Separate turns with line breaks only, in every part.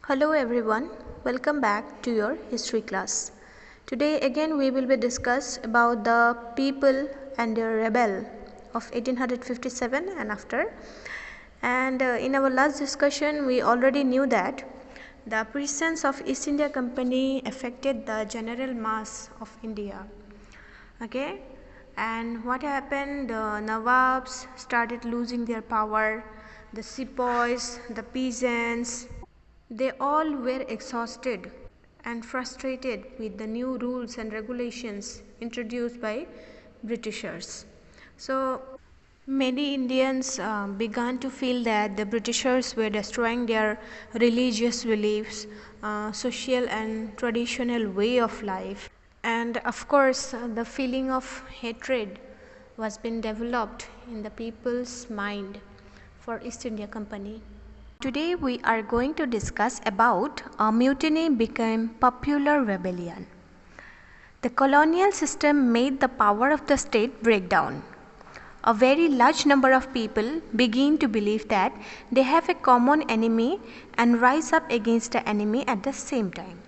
Hello everyone, welcome back to your history class. Today again we will be discuss about the people and their rebel of 1857 and after. And in our last discussion we already knew that the presence of East India Company affected the general mass of India. Okay, and what happened? The Nawabs started losing their power, the sepoys, the peasants, they all were exhausted and frustrated with the new rules and regulations introduced by Britishers. So many Indians began to feel that the Britishers were destroying their religious beliefs, social and traditional way of life, and of course the feeling of hatred was being developed in the people's mind for East India Company. Today we are going to discuss about a mutiny became popular rebellion. The colonial system made the power of the state break down. A very large number of people begin to believe that they have a common enemy and rise up against the enemy at the same time.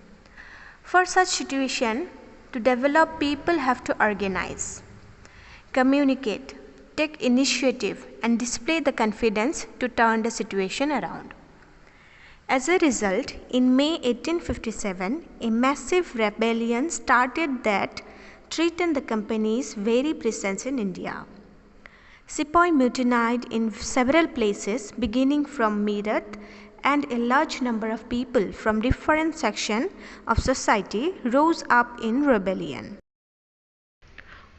For such situation to develop, people have to organize, communicate, take initiative and display the confidence to turn the situation around. As a result, in May 1857, a massive rebellion started that threatened the company's very presence in India. Sepoy mutinied in several places beginning from Meerut, and a large number of people from different sections of society rose up in rebellion.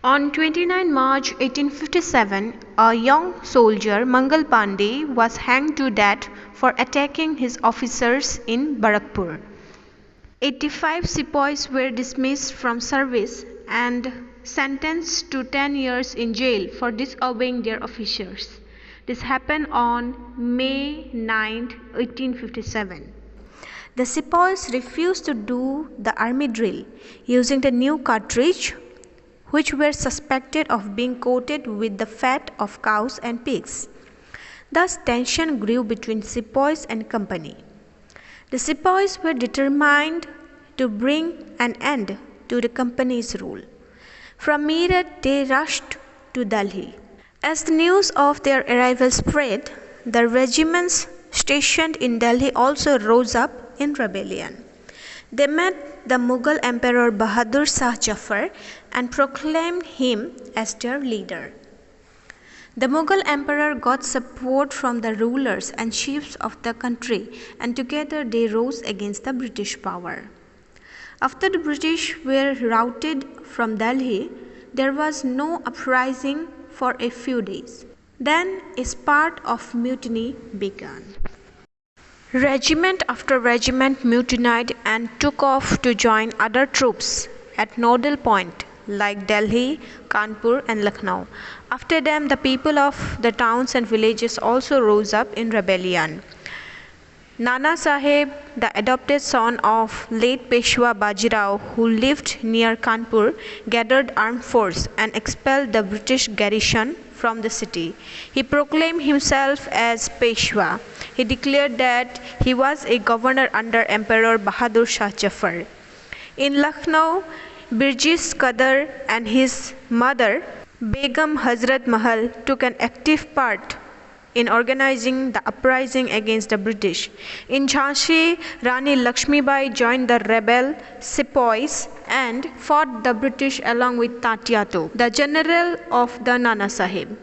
On 29 March 1857, a young soldier, Mangal Pandey, was hanged to death for attacking his officers in Barakpur. 85 sepoys were dismissed from service and sentenced to 10 years in jail for disobeying their officers. This happened on May 9, 1857. The sepoys refused to do the army drill using the new cartridge, which were suspected of being coated with the fat of cows and pigs. Thus tension grew between sepoys and company. The sepoys were determined to bring an end to the company's rule. From Meerut they rushed to Delhi. As the news of their arrival spread, the regiments stationed in Delhi also rose up in rebellion. They met the Mughal Emperor Bahadur Shah Jafar and proclaimed him as their leader. The Mughal Emperor got support from the rulers and chiefs of the country, and together they rose against the British power. After the British were routed from Delhi, there was no uprising for a few days. Then a spurt of mutiny began. Regiment after regiment mutinied and took off to join other troops at nodal points like Delhi, Kanpur and Lucknow. After them, the people of the towns and villages also rose up in rebellion. Nana Sahib, the adopted son of late Peshwa Bajirao, who lived near Kanpur, gathered armed force and expelled the British garrison from the city. He proclaimed himself as Peshwa. He declared that he was a governor under Emperor Bahadur Shah Jafar. In Lucknow, Birjis Qadar and his mother, Begum Hazrat Mahal, took an active part in organizing the uprising against the British. In Jhansi, Rani Lakshmibai joined the rebel sepoys and fought the British along with Tatya Tope, the general of the Nana Sahib.